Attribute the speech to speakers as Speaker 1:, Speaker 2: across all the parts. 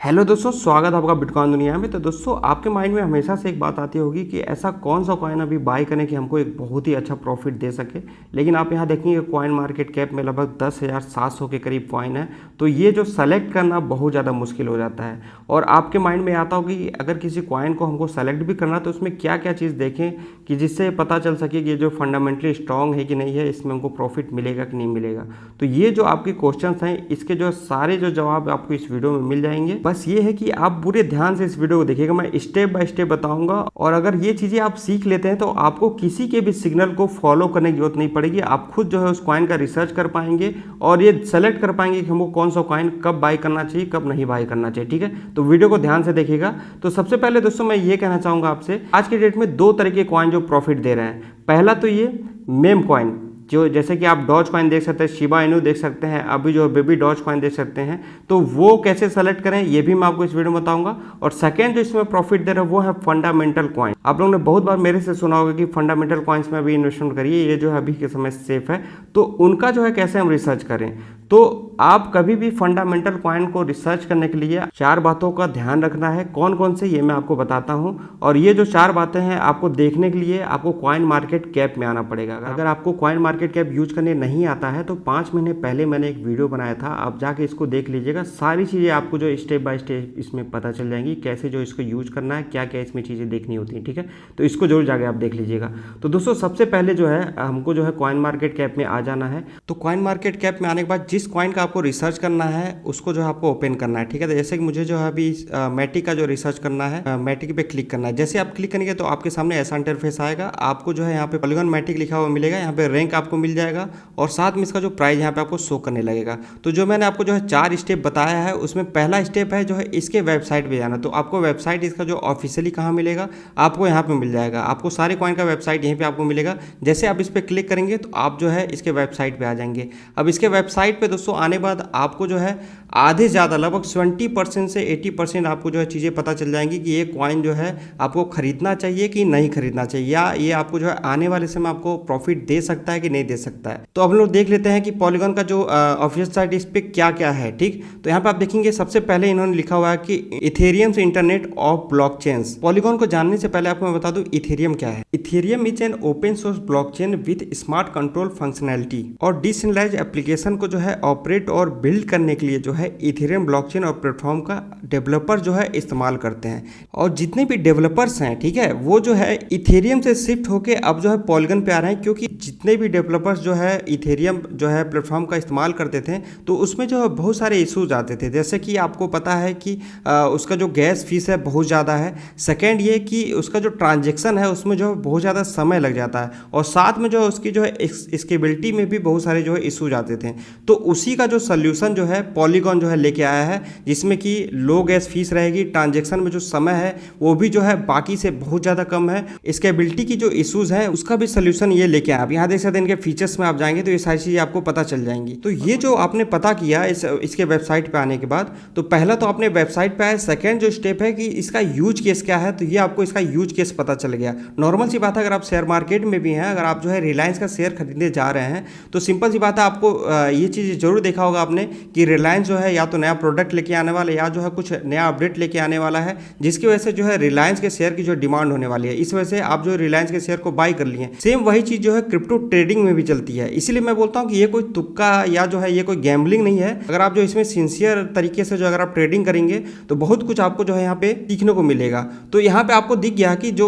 Speaker 1: Hello दोस्तों, स्वागत है आपका बिटकॉइन दुनिया में। तो दोस्तों, आपके माइंड में हमेशा से एक बात आती होगी कि ऐसा कौन सा कॉइन अभी बाय करें कि हमको एक बहुत ही अच्छा प्रॉफिट दे सके। लेकिन आप यहाँ देखेंगे कॉइन मार्केट कैप में लगभग 10,700 के करीब कॉइन है। तो ये जो सेलेक्ट करना बहुत ज़्यादा मुश्किल हो जाता है। और आपके माइंड में आता होगा कि अगर किसी कॉइन को हमको सेलेक्ट भी करना तो उसमें क्या क्या चीज़ देखें कि जिससे पता चल सके कि ये जो फंडामेंटली स्ट्रॉन्ग है कि नहीं है, इसमें हमको प्रॉफिट मिलेगा कि नहीं मिलेगा। तो ये जो आपके क्वेश्चंस हैं, इसके जो सारे जो जवाब आपको इस वीडियो में मिल जाएंगे। बस ये है कि आप पूरे ध्यान से इस वीडियो को देखिएगा, मैं स्टेप बाय स्टेप बताऊंगा। और अगर ये चीज़ें आप सीख लेते हैं तो आपको किसी के भी सिग्नल को फॉलो करने की जरूरत नहीं पड़ेगी। आप खुद जो है उस कॉइन का रिसर्च कर पाएंगे और ये सेलेक्ट कर पाएंगे कि हमको कौन सा कॉइन कब बाय करना चाहिए, कब नहीं बाय करना चाहिए। ठीक है, तो वीडियो को ध्यान से देखिएगा। तो सबसे पहले दोस्तों मैं ये कहना चाहूँगा आपसे, आज के डेट में दो तरह के कॉइन जो प्रॉफिट दे रहे हैं। पहला तो ये मेम कॉइन, जो जैसे कि आप डॉज कॉइन देख सकते हैं, शिबा इनू देख सकते हैं, अभी जो बेबी डॉज कॉइन देख सकते हैं। तो वो कैसे सेलेक्ट करें ये भी मैं आपको इस वीडियो में बताऊंगा। और सेकंड जो इसमें प्रॉफिट दे रहा है वो है फंडामेंटल कॉइन। आप लोगों ने बहुत बार मेरे से सुना होगा कि फंडामेंटल कॉइन्स में अभी इन्वेस्टमेंट करिए, ये जो है अभी के समय सेफ है। तो उनका जो है कैसे हम रिसर्च करें, तो आप कभी भी फंडामेंटल कॉइन को रिसर्च करने के लिए चार बातों का ध्यान रखना है। कौन कौन से ये मैं आपको बताता हूँ। और ये जो चार बातें हैं आपको देखने के लिए आपको कॉइन मार्केट कैप में आना पड़ेगा। अगर आपको कॉइन मार्केट कैप यूज करने नहीं आता है तो 5 महीने पहले मैंने एक वीडियो बनाया था, आप जाके इसको देख लीजिएगा। सारी चीज़ें आपको जो स्टेप बाय स्टेप इसमें पता चल जाएंगी, कैसे जो इसको यूज करना है, क्या क्या इसमें चीज़ें देखनी होती हैं। ठीक है, तो इसको जरूर जाके आप देख लीजिएगा। तो दोस्तों सबसे पहले जो है हमको जो है कॉइन मार्केट कैप में आ जाना है। तो कॉइन मार्केट कैप में आने के बाद जिस कॉइन का आपको रिसर्च करना है उसको जो है आपको ओपन करना है। ठीक है, तो जैसे कि मुझे जो है अभी मैटिक का जो रिसर्च करना है, मैटिक पे क्लिक करना है। जैसे आप क्लिक करेंगे तो आपके सामने ऐसा इंटरफेस आएगा। आपको जो है यहाँ पे पॉलीगॉन मैटिक लिखा हुआ मिलेगा, यहाँ पे रैंक आपको मिल जाएगा और साथ में इसका जो प्राइस यहाँ पे आपको शो करने लगेगा। तो जो मैंने आपको जो है 4 स्टेप बताया है उसमें पहला स्टेप है जो है इसके वेबसाइट पे जाना। तो आपको वेबसाइट इसका जो ऑफिशियली कहाँ मिलेगा, आपको यहाँ पे मिल जाएगा। आपको सारे कॉइन का वेबसाइट यहीं पे आपको मिलेगा। जैसे आप इस पर क्लिक करेंगे तो आप जो है इसके वेबसाइट पे आ जाएंगे। अब इसके वेबसाइट पे दोस्तों आने बाद आपको जो है आधे ज़्यादा लगभग 20% से 80% आपको जो है चीज़ें पता चल जाएंगी कि ये कॉइन जो है आपको खरीदना चाहिए कि नहीं खरीदना चाहिए, या ये आपको जो है आने वाले समय आपको प्रॉफिट दे सकता है कि नहीं दे सकता है। तो अब लोग देख लेते हैं कि पॉलीगॉन का जो ऑफिशियल साइट इस पर क्या क्या है। ठीक, तो यहाँ पे आप देखेंगे सबसे पहले इन्होंने लिखा हुआ है कि Ethereum internet of blockchains. Polygon को जानने से पहले आपको मैं बता दूं इथेरियम क्या है। Ethereum is an open source blockchain with smart control functionality और डिसेंट्रलाइज्ड एप्लीकेशन को जो है ऑपरेट और बिल्ड करने के लिए जो है इथेरियम ब्लॉकचेन और प्लेटफॉर्म का डेवलपर जो है इस्तेमाल करते हैं। और जितने भी डेवलपर्स हैं, ठीक है, वो जो है इथेरियम से शिफ्ट होके अब जो है पॉलीगॉन पे आ रहे हैं, क्योंकि जितने भी डेवलपर्स जो है इथेरियम जो है प्लेटफॉर्म का इस्तेमाल करते थे तो उसमें जो है बहुत सारे इश्यूज आते थे। जैसे कि आपको पता है कि उसका जो गैस फीस है बहुत ज़्यादा है। सेकेंड ये कि उसका जो ट्रांजेक्शन है उसमें जो है बहुत ज़्यादा समय लग जाता है। और साथ में जो है उसकी जो है स्केबिलिटी में भी बहुत सारे जो है इश्यूज आते थे। तो उसी का जो सोल्यूशन जो है पॉलीगॉन जो है लेके आया है, जिसमें कि लो गैस फीस रहेगी, ट्रांजेक्शन में जो समय है वो भी जो है बाकी से बहुत ज़्यादा कम है, स्केबिलिटी की जो इश्यूज है उसका भी सोल्यूशन ये लेके आया। आप यहाँ देख सकते हैं इनके फीचर्स में आप जाएंगे तो ये सारी चीज़ें आपको पता चल जाएंगी। तो ये जो आपने पता किया इसके वेबसाइट पे आने के बाद, तो पहला तो आपने वेबसाइट पे आए। सेकंड जो स्टेप है कि इसका यूज केस क्या है, तो ये आपको इसका यूज केस पता चल गया। नॉर्मल सी बात है, अगर आप शेयर मार्केट में भी हैं, अगर आप जो है रिलायंस का शेयर खरीदने जा रहे हैं तो सिंपल सी बात है, आपको ये चीज़ जरूर देखा होगा आपने कि रिलायंस जो है या तो नया प्रोडक्ट लेके आने वाला है या जो है कुछ नया अपडेट लेके आने वाला है, जिसकी वजह से जो है रिलायंस के शेयर की जो डिमांड होने वाली है। इस वजह से आप जो रिलायंस के शेयर को बाय कर लिए। सेम वही चीज़ जो है क्रिप्टो ट्रेडिंग में भी चलती है। इसीलिए मैं बोलता हूँ कि ये कोई तुक्का या जो है ये कोई गैम्बलिंग नहीं है। अगर आप जो इसमें सिंसियर तरीके से जो अगर आप ट्रेडिंग करेंगे तो बहुत कुछ आपको जो है यहाँ पे सीखने को मिलेगा। तो यहाँ पे आपको दिख गया कि जो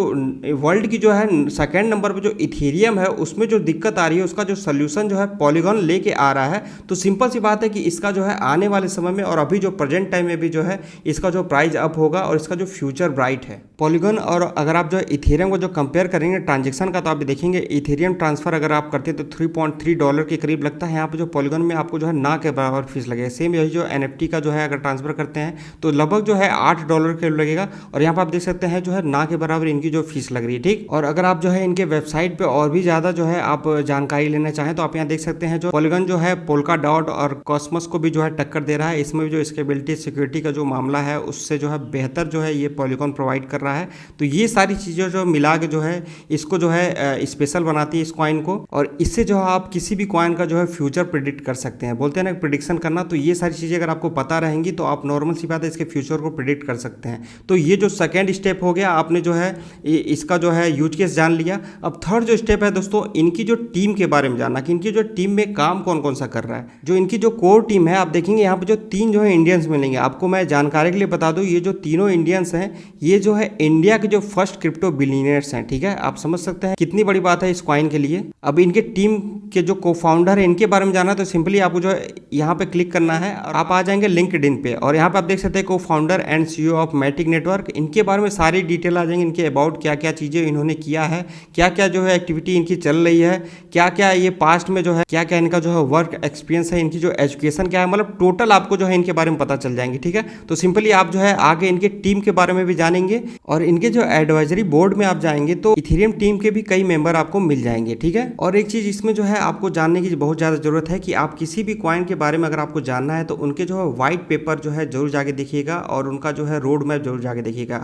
Speaker 1: वर्ल्ड की जो है सेकेंड नंबर पर जो इथेरियम है उसमें जो दिक्कत आ रही है उसका जो सोल्यूशन जो है पॉलीगॉन लेके आ रहा है। तो सिंपल सी बात है कि इसका जो है आने वाले समय में और अभी जो प्रेजेंट टाइम में भी जो है इसका जो प्राइस अप होगा और इसका जो फ्यूचर ब्राइट है पॉलीगॉन। और अगर आप जो इथेरियम को जो कंपेयर करेंगे ट्रांजेक्शन का, तो आप देखेंगे इथेरियम ट्रांसफर अगर आप करते हैं तो $3.3 के करीब लगता है। यहाँ पे जो पॉलीगॉन में आपको जो है ना के बराबर फीस लगेगा। सेम यही जो NFT का जो है अगर ट्रांसफर करते हैं तो लगभग जो है $8 के लगेगा। और यहाँ पर आप देख सकते हैं जो है ना के बराबर इनकी जो फीस लग रही है। ठीक, और अगर आप जो है इनके वेबसाइट पे और भी ज़्यादा जो है आप जानकारी लेना चाहें तो आप यहाँ देख सकते हैं जो पॉलीगॉन जो है पोल्का पार्डॉट और कॉस्मोस को भी जो है टक्कर दे रहा है। इसमें भी जो स्केलेबिलिटी सिक्योरिटी का जो मामला है उससे जो है बेहतर जो है ये पॉलीगॉन प्रोवाइड कर रहा है। तो ये सारी चीज़ें जो मिला के जो है इसको जो है स्पेशल बनाती है इस कॉइन को, और इससे जो है आप किसी भी कॉइन का जो है फ्यूचर प्रिडिक्ट कर सकते हैं। बोलते हैं ना प्रिडिक्शन करना, तो ये सारी चीज़ें अगर आपको पता रहेंगी तो आप नॉर्मल सी बात है इसके फ्यूचर को प्रिडिक्ट कर सकते हैं। तो ये जो सेकेंड स्टेप हो गया, आपने जो है इसका जो है यूज केस जान लिया। अब थर्ड जो स्टेप है दोस्तों, इनकी जो टीम के बारे में जानना कि इनकी जो टीम में काम कौन कौन सा कर रहा है। जो इनकी जो कोर टीम है, आप देखेंगे यहाँ पे जो 3 जो है इंडियंस मिलेंगे। आपको मैं जानकारी के लिए बता दूं, ये जो तीनों इंडियंस हैं ये जो है इंडिया के जो फर्स्ट क्रिप्टो बिलियनियर्स हैं। ठीक है, आप समझ सकते हैं कितनी बड़ी बात है इस कॉइन के लिए। अब इनके टीम के जो को फाउंडर है इनके बारे में जाना, तो सिंपली आपको जो है यहाँ पे क्लिक करना है और आप आ जाएंगे लिंक्डइन पे, और यहाँ पे आप देख सकते हैं को founder and CEO of Matic network. इनके बारे में सारी डिटेल आ जाएंगे, इनके अबाउट क्या क्या चीज़ें इन्होंने किया है, क्या क्या जो है एक्टिविटी इनकी चल रही है, क्या क्या ये पास्ट में जो है क्या क्या इनका जो है वर्क एक्सपीरियंस है, इनकी जो एजुकेशन क्या है, मतलब टोटल आपको जो है इनके बारे में पता चल जाएंगे। ठीक है, तो सिंपली आप जो है आगे इनके टीम के बारे में भी जानेंगे, और इनके जो एडवाइजरी बोर्ड में आप जाएंगे तो इथेरियम टीम के भी कई मेंबर आपको मिल जाएंगे। ठीक है, और एक चीज इसमें जो है आपको जानने की बहुत ज्यादा जरूरत है कि आप किसी भी कॉइन के बारे में अगर आपको जानना है तो उनके जो है व्हाइट पेपर जो है जरूर जाके देखिएगा, और उनका जो है रोड मैप जरूर जाके देखिएगा।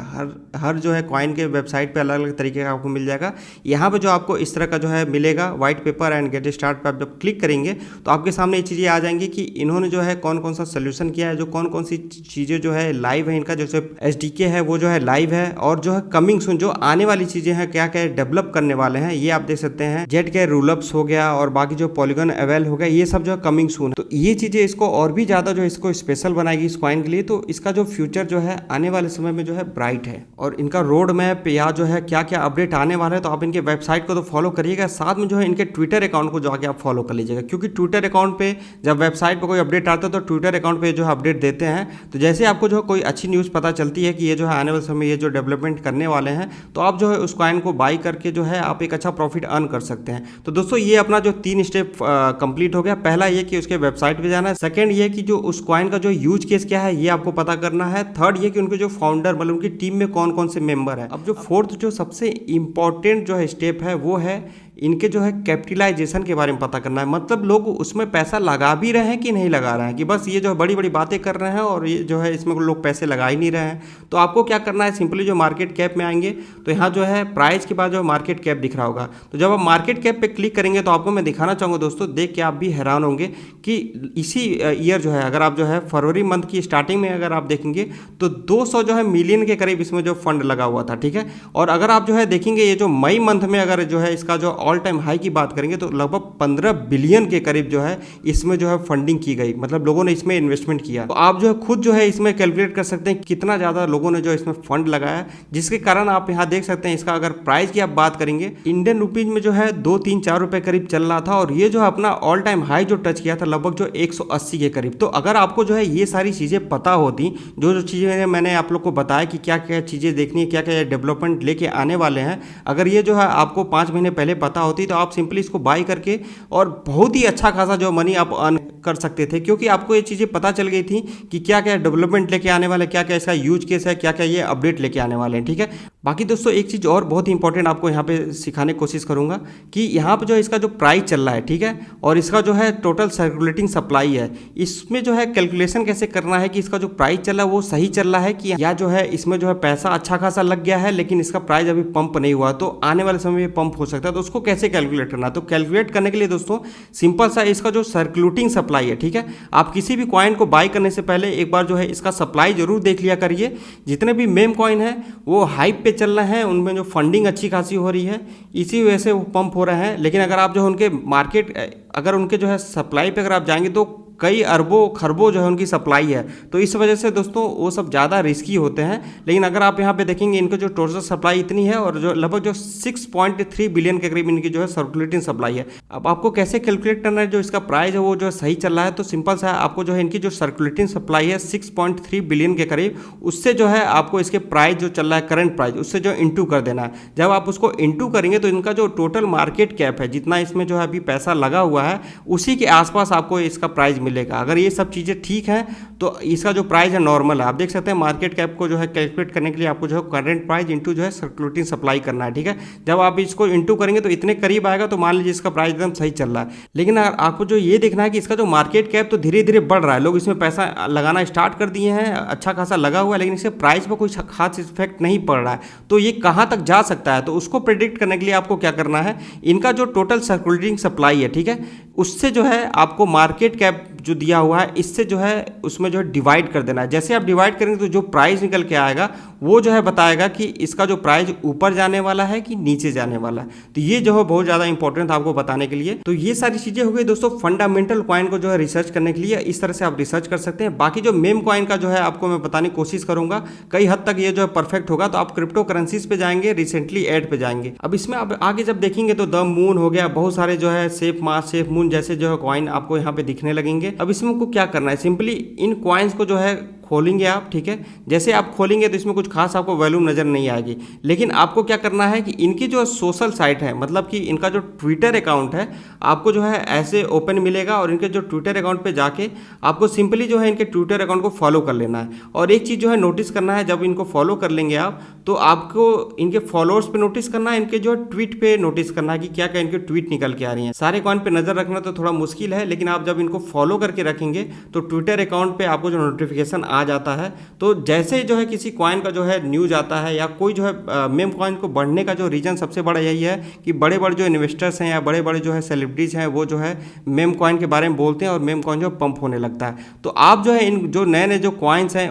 Speaker 1: हर जो है कॉइन के वेबसाइट पे अलग अलग तरीके का आपको मिल जाएगा। यहाँ पे जो आपको इस तरह का जो है मिलेगा white paper and get start पे आप जब क्लिक करेंगे तो आपके सामने ये चीज़ें आ जाएंगी कि इन्होंने जो है कौन कौन सा सोल्यूशन किया है, जो कौन कौन सी चीज़ें जो है लाइव है, इनका जैसे SDK है वो जो है लाइव है, और जो है कमिंग सून जो आने वाली चीज़ें हैं क्या क्या डेवलप करने वाले हैं ये आप देख सकते हैं। जेट के रूलअप्स हो गया और बाकी जो पॉलीगॉन अवेल हो गया, ये सब जो है कमिंग सून। तो ये चीज़ें इसको और भी ज़्यादा जो इसको स्पेशल बनाएगी इस कॉइन के लिए। तो इसका जो फ्यूचर जो है आने वाले समय में जो है ब्राइट है, और इनका रोड मैप या जो है क्या क्या अपडेट आने वाला है तो आप इनके वेबसाइट को तो फॉलो करिएगा, साथ में जो है इनके ट्विटर अकाउंट को जाके आप फॉलो कर लीजिएगा, क्योंकि ट्विटर अकाउंट पे जब वेबसाइट पर कोई अपडेट आता है तो ट्विटर अकाउंट पे जो है अपडेट देते हैं। तो जैसे आपको जो है कोई अच्छी न्यूज़ पता चलती है कि ये जो है आने वाले समय ये जो डेवलपमेंट करने वाले हैं, तो आप जो है उस कॉइन को बाई करके जो है आप एक अच्छा प्रॉफिट अर्न कर सकते हैं। तो दोस्तों ये अपना जो 3 स्टेप कंप्लीट हो गया। पहला ये कि उसके वेबसाइट पे जाना है, सेकंड ये कि जो उस कॉइन का जो यूज केस क्या है ये आपको पता करना है, थर्ड ये कि उनके जो फाउंडर मतलब उनकी टीम में कौन कौन से मेंबर है। अब जो फोर्थ जो सबसे इंपॉर्टेंट जो है स्टेप है वो है इनके जो है कैपिटलाइजेशन के बारे में पता करना है। मतलब लोग उसमें पैसा लगा भी रहे हैं कि नहीं लगा रहे हैं, कि बस ये जो है बड़ी बड़ी बातें कर रहे हैं और ये जो है इसमें लोग पैसे लगा ही नहीं रहे हैं। तो आपको क्या करना है, सिंपली जो मार्केट कैप में आएंगे तो यहाँ जो है प्राइस के बाद जो मार्केट कैप दिख रहा होगा, तो जब आप मार्केट कैप पे क्लिक करेंगे तो आपको मैं दिखाना चाहूँगा दोस्तों, देख के आप भी हैरान होंगे कि इसी ईयर जो है अगर आप जो है फरवरी मंथ की स्टार्टिंग में अगर आप देखेंगे तो 200 जो है मिलियन के करीब इसमें जो फंड लगा हुआ था। ठीक है, और अगर आप जो है देखेंगे ये जो मई मंथ में अगर जो है इसका जो ऑल टाइम हाई की बात करेंगे तो लगभग 15 बिलियन के करीब जो है इसमें जो है फंडिंग की गई, मतलब लोगों ने इसमें इन्वेस्टमेंट किया। तो आप जो है खुद जो है इसमें कैलकुलेट कर सकते हैं कितना ज़्यादा लोगों ने जो इसमें फंड लगाया, जिसके कारण आप यहाँ देख सकते हैं इसका अगर प्राइस की आप बात करेंगे इंडियन रुपीज में जो है 2, 3, 4 रुपए करीब चल रहा था, और ये जो अपना ऑल टाइम हाई जो टच किया था लगभग जो 180 के करीब। तो अगर आपको जो है ये सारी चीज़ें पता होती, जो चीज़ें मैंने आप लोग को बताया कि क्या क्या चीज़ें देखनी है, क्या क्या डेवलपमेंट लेके आने वाले हैं, अगर ये जो है आपको 5 महीने पहले पता होती तो आप सिंपली इसको बाई करके और बहुत ही अच्छा खासा जो मनी आप अर्न कर सकते थे, क्योंकि आपको ये चीज़ें पता चल गई थी कि क्या क्या डेवलपमेंट लेके आने वाले, क्या क्या इसका यूज केस है, क्या क्या ये अपडेट लेके आने वाले हैं। ठीक है, बाकी दोस्तों एक चीज़ और बहुत ही इंपॉर्टेंट आपको यहाँ पे सिखाने की कोशिश करूँगा कि यहाँ पे जो इसका जो प्राइस चल रहा है, ठीक है, और इसका जो है टोटल सर्कुलेटिंग सप्लाई है, इसमें जो है कैलकुलेशन कैसे करना है कि इसका जो प्राइस चल रहा है वो सही चल रहा है कि या जो है इसमें जो है पैसा अच्छा खासा लग गया है लेकिन इसका प्राइस अभी पंप नहीं हुआ, तो आने वाले समय में पंप हो सकता है। तो उसको कैसे कैलकुलेट करना है, तो कैलकुलेट करने के लिए दोस्तों सिंपल सा इसका जो सर्कुलेटिंग सप्लाई है, ठीक है, आप किसी भी कॉइन को बाय करने से पहले एक बार जो है इसका सप्लाई जरूर देख लिया करिए। जितने भी मेम कॉइन है वो हाइप पे चल रहे हैं, उनमें जो फंडिंग अच्छी खासी हो रही है, इसी वजह से वो पंप हो रहे हैं। लेकिन अगर आप जो है उनके मार्केट अगर उनके जो है सप्लाई पे अगर आप जाएंगे तो कई अरबों खरबों जो है उनकी सप्लाई है, तो इस वजह से दोस्तों वो सब ज़्यादा रिस्की होते हैं। लेकिन अगर आप यहाँ पे देखेंगे इनको जो टोटल सप्लाई इतनी है और जो लगभग जो 6.3 बिलियन के करीब इनकी जो है सर्कुलेटिंग सप्लाई है। अब आपको कैसे कैलकुलेट करना है जो इसका प्राइस है वो जो सही चल रहा है, तो सिंपल सा है, आपको जो है इनकी जो सर्कुलेटिंग सप्लाई है 6.3 बिलियन के करीब, उससे जो है आपको इसके प्राइस जो चल रहा है करंट प्राइस उससे जो इंटू कर देना है। जब आप उसको इंटू करेंगे तो इनका जो टोटल मार्केट कैप है, जितना इसमें जो है अभी पैसा लगा हुआ है, उसी के आसपास आपको इसका प्राइस मिलेगा। अगर ये सब चीज़ें ठीक हैं तो इसका जो प्राइस है नॉर्मल है। आप देख सकते हैं मार्केट कैप को जो है कैलकुलेट करने के लिए आपको जो है करंट प्राइस इंटू जो है सर्कुलेटिंग सप्लाई करना है, ठीक है। जब आप इसको इंटू करेंगे तो इतने करीब आएगा तो मान लीजिए इसका प्राइस एकदम सही चल रहा है। लेकिन अगर आपको जो ये देखना है कि इसका जो मार्केट कैप तो धीरे धीरे बढ़ रहा है, लोग इसमें पैसा लगाना स्टार्ट कर दिए हैं, अच्छा खासा लगा हुआ है, लेकिन इससे प्राइस पर कोई खास इफेक्ट नहीं पड़ रहा है। तो ये कहाँ तक जा सकता है, तो उसको प्रेडिक्ट करने के लिए आपको क्या करना है, इनका जो टोटल सर्कुलेटिंग सप्लाई है, ठीक है, उससे जो है आपको मार्केट कैप जो दिया हुआ है इससे जो है उसमें जो है डिवाइड कर देना है। जैसे आप डिवाइड करेंगे तो जो प्राइस निकल के आएगा वो जो है बताएगा कि इसका जो प्राइस ऊपर जाने वाला है कि नीचे जाने वाला है। तो ये जो है बहुत ज़्यादा इंपॉर्टेंट था आपको बताने के लिए। तो ये सारी चीज़ें हो गई दोस्तों फंडामेंटल कॉइन को जो है रिसर्च करने के लिए, इस तरह से आप रिसर्च कर सकते हैं। बाकी जो मेम कॉइन का जो है आपको मैं बताने की कोशिश करूंगा, कई हद तक ये जो है परफेक्ट होगा। तो आप क्रिप्टो करेंसीज पे जाएंगे, रिसेंटली एड पे जाएंगे। अब इसमें आप आगे जब देखेंगे तो द मून हो गया, बहुत सारे जो है सेफ मास, सेफ मून जैसे जो है कॉइन आपको यहाँ पे दिखने लगेंगे। अब इसमें आपको क्या करना है, सिंपली इन कॉइन्स को जो है खोलेंगे आप, ठीक है। जैसे आप खोलेंगे तो इसमें कुछ खास आपको वैल्यू नज़र नहीं आएगी, लेकिन आपको क्या करना है कि इनकी जो सोशल साइट है, मतलब कि इनका जो ट्विटर अकाउंट है आपको जो है ऐसे ओपन मिलेगा, और इनके जो ट्विटर अकाउंट पे जाके आपको सिंपली जो है इनके ट्विटर अकाउंट को फॉलो कर लेना है। और एक चीज़ जो है नोटिस करना है, जब इनको फॉलो कर लेंगे आप तो आपको इनके फॉलोअर्स पे नोटिस करना है, इनके जो ट्वीट पे नोटिस करना है कि क्या क्या इनके ट्वीट निकल के आ रही हैं। सारे कॉइन पे नज़र रखना तो थोड़ा मुश्किल है, लेकिन आप जब इनको फॉलो करके रखेंगे तो ट्विटर अकाउंट पे आपको जो नोटिफिकेशन आ जाता है। तो जैसे जो है किसी कॉइन का जो है न्यूज आता है या कोई जो है मेम कॉइन को बढ़ने का जो रीज़न सबसे बड़ा यही है कि बड़े बड़े जो इन्वेस्टर्स हैं या बड़े बड़े जो है सेलिब्रिटीज़ हैं वो जो है मेम कॉइन के बारे में बोलते हैं और मेम कॉइन जो पंप होने लगता है। तो आप जो है इन जो नए नए जो कॉइन्स हैं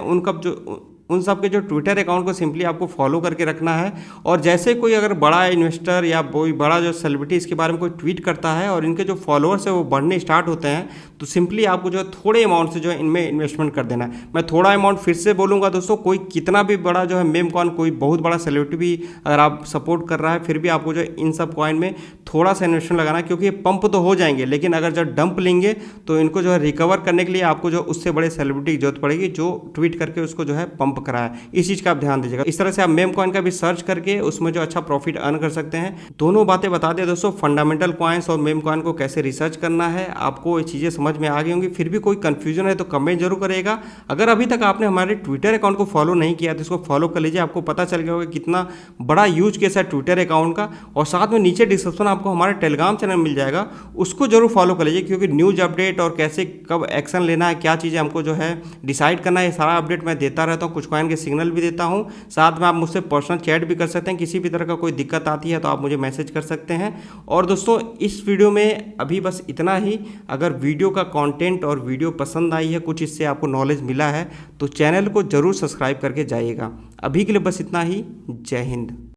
Speaker 1: उन सब के जो ट्विटर अकाउंट को सिंपली आपको फॉलो करके रखना है। और जैसे कोई अगर बड़ा इन्वेस्टर या कोई बड़ा जो सेलिब्रिटी इसके बारे में कोई ट्वीट करता है और इनके जो फॉलोअर्स है वो बढ़ने स्टार्ट होते हैं, तो सिंपली आपको जो है थोड़े अमाउंट से जो है इनमें इन्वेस्टमेंट कर देना है। मैं थोड़ा अमाउंट फिर से बोलूँगा दोस्तों, कोई कितना भी बड़ा जो है मेम कॉइन, कोई बहुत बड़ा सेलिब्रिटी भी अगर आप सपोर्ट कर रहा है, फिर भी आपको जो है इन सब कॉइन में थोड़ा सा इन्वेस्टमेंट लगाना है, क्योंकि ये पंप तो हो जाएंगे, लेकिन अगर जब डंप लेंगे तो इनको जो है रिकवर करने के लिए आपको जो उससे बड़े सेलिब्रिटी की जरूरत पड़ेगी जो ट्वीट करके उसको जो है पंप कराए। इस चीज़ का आप ध्यान दीजिएगा। इस तरह से आप मेम कॉइन का भी सर्च करके उसमें जो अच्छा प्रॉफिट अर्न कर सकते हैं। दोनों बातें बता दें दोस्तों, फंडामेंटल कॉइन्स और मेम कॉइन को कैसे रिसर्च करना है। आपको ये चीज़ें समझ में आ गई होंगी। फिर भी कोई कंफ्यूजन है तो कमेंट जरूर करेगा। अगर अभी तक आपने हमारे ट्विटर अकाउंट को फॉलो नहीं किया तो इसको फॉलो कर लीजिए, आपको पता चल गया होगा कितना बड़ा यूज केस है ट्विटर अकाउंट का। और साथ में नीचे डिस्क्रिप्शन आपको हमारा टेलीग्राम चैनल मिल जाएगा, उसको जरूर फॉलो कर लीजिए, क्योंकि न्यूज अपडेट और कैसे कब एक्शन लेना है, क्या चीज़ें हमको जो है डिसाइड करना है, ये सारा अपडेट मैं देता रहता हूँ। कुछ कॉइन के सिग्नल भी देता हूँ। साथ में आप मुझसे पर्सनल चैट भी कर सकते हैं। किसी भी तरह का कोई दिक्कत आती है तो आप मुझे मैसेज कर सकते हैं। और दोस्तों इस वीडियो में अभी बस इतना ही। अगर वीडियो का कंटेंट और वीडियो पसंद आई है, कुछ इससे आपको नॉलेज मिला है, तो चैनल को जरूर सब्सक्राइब करके जाइएगा। अभी के लिए बस इतना ही। जय हिंद।